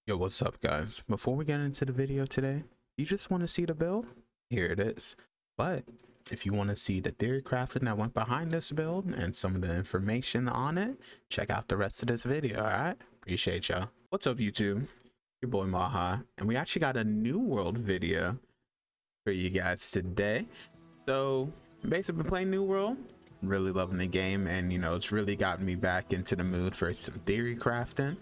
Yo, what's up guys? Before we get into the video today, you just want to see the build? Here it is. But if you want to see the theory crafting that went behind this build and some of the information on it, check out the rest of this video, alright? Appreciate y'all. What's up YouTube? Your boy Maha, and we actually got a new world video for you guys today. So basically playing New World, really loving the game, and you know, it's really gotten me back into the mood for some theory crafting.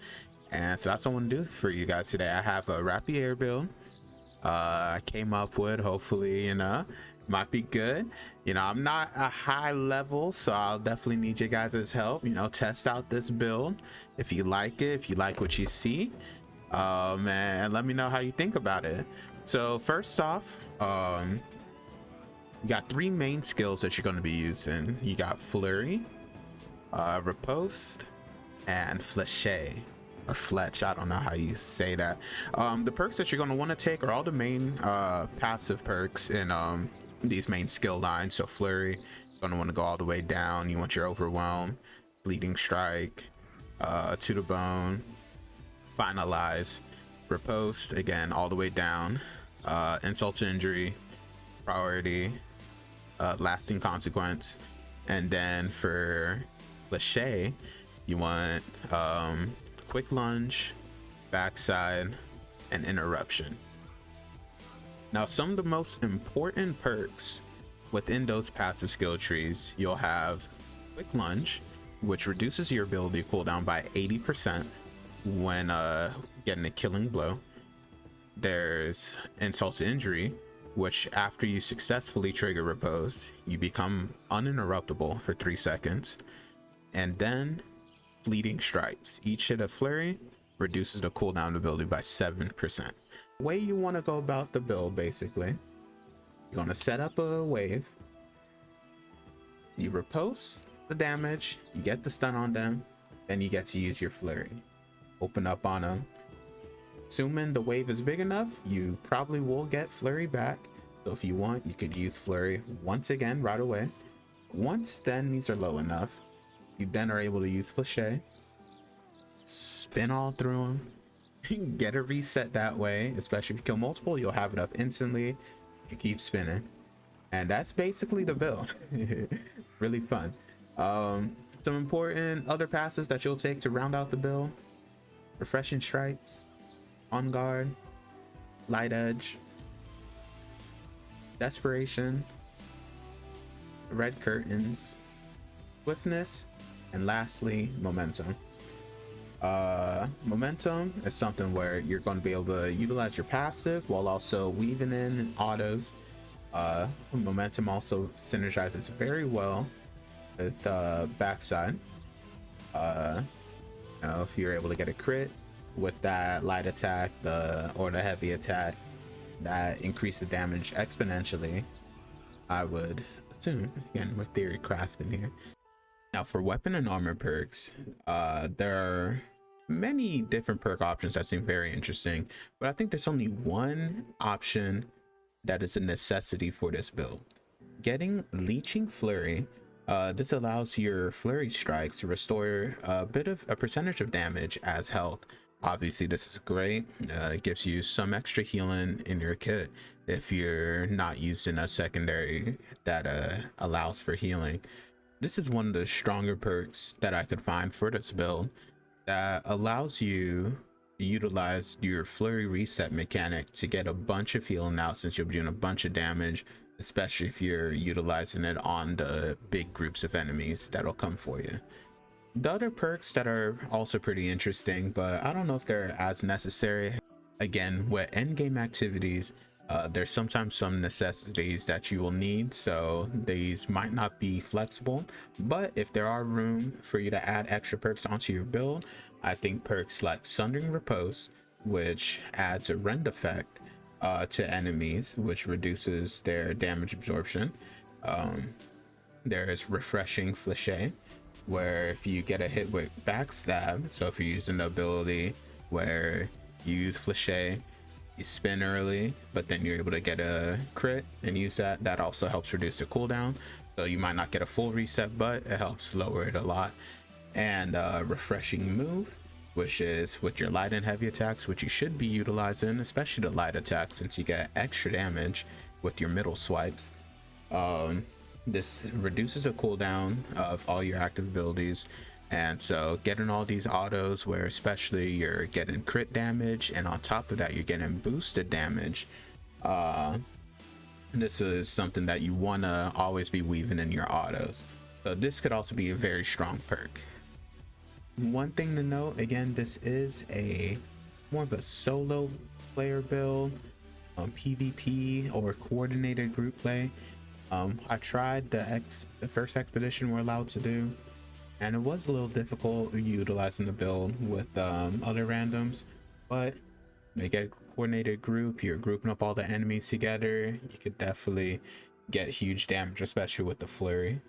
And so that's what I want to do for you guys today. I have a Rapier build I came up with. Hopefully, you know, might be good. You know, I'm not a high level, so I'll definitely need you guys' help. You know, test out this build if you like it, if you like what you see, and let me know how you think about it. So first off, you got three main skills that you're going to be using. You got Flurry, Riposte, and Fléché. Or Fletch, I don't know how you say that. The perks that you're going to want to take are all the main passive perks in these main skill lines. So Flurry, you're going to want to go all the way down. You want your Overwhelm, Bleeding Strike, To the Bone, Finalize, Riposte, again all the way down, Insult to Injury, Priority, Lasting Consequence, and then for Fléché, you want Quick Lunge, Backside, and Interruption. Now, some of the most important perks within those passive skill trees, you'll have Quick Lunge, which reduces your ability cooldown by 80% when getting a killing blow. There's Insult to Injury, which after you successfully trigger Repose, you become uninterruptible for 3 seconds. And then Bleeding Strikes. Each hit of Flurry reduces the cooldown ability by 7%. The way you want to go about the build, basically, you're going to set up a wave, you riposte the damage, you get the stun on them, then you get to use your Flurry. Open up on them. Assuming the wave is big enough, you probably will get Flurry back. So if you want, you could use Flurry once again right away. Once the enemies are low enough, you then are able to use Fléché, spin all through them, get a reset that way. Especially if you kill multiple, you'll have it up instantly. You keep spinning, and that's basically the build. Really fun. Some important other passes that you'll take to round out the build: Refreshing Strikes, On Guard, Light Edge, Desperation, Red Curtains, Swiftness, and lastly, Momentum. Momentum is something where you're going to be able to utilize your passive while also weaving in autos. Momentum also synergizes very well with Backside. You know, if you're able to get a crit with that light attack, or the heavy attack, that increases damage exponentially. I would assume, again, we're theory crafting here. Now for weapon and armor perks, there are many different perk options that seem very interesting, but I think there's only one option that is a necessity for this build. Getting Leeching Flurry. This allows your Flurry strikes to restore a percentage of damage as health. Obviously this is great. It gives you some extra healing in your kit if you're not using a secondary that allows for healing. This is one of the stronger perks that I could find for this build that allows you to utilize your Flurry reset mechanic to get a bunch of healing out, since you'll be doing a bunch of damage, especially if you're utilizing it on the big groups of enemies that'll come for you. The other perks that are also pretty interesting, but I don't know if they're as necessary. Again, with endgame activities, there's sometimes some necessities that you will need, so these might not be flexible, but if there are room for you to add extra perks onto your build, I think perks like Sundering Repose, which adds a rend effect to enemies, which reduces their damage absorption. There is Refreshing Fléché, where if you get a hit with Backstab, so if you're using the ability where you use Fléché, you spin early, but then you're able to get a crit and use that also helps reduce the cooldown. So you might not get a full reset, but it helps lower it a lot. And Refreshing Move, which is with your light and heavy attacks, which you should be utilizing, especially the light attacks, since you get extra damage with your middle swipes. This reduces the cooldown of all your active abilities, and so getting all these autos where especially you're getting crit damage, and on top of that you're getting boosted damage, this is something that you want to always be weaving in your autos. So this could also be a very strong perk. One thing to note, again, this is a more of a solo player build, PvP or coordinated group play. I tried the first expedition we're allowed to do, and it was a little difficult utilizing the build with other randoms, but you get a coordinated group, you're grouping up all the enemies together, you could definitely get huge damage, especially with the flurry.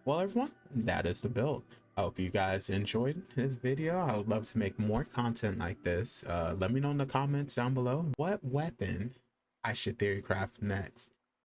Well everyone, that is the build. I hope you guys enjoyed this video. I would love to make more content like this. Let me know in the comments down below what weapon I should theory craft next.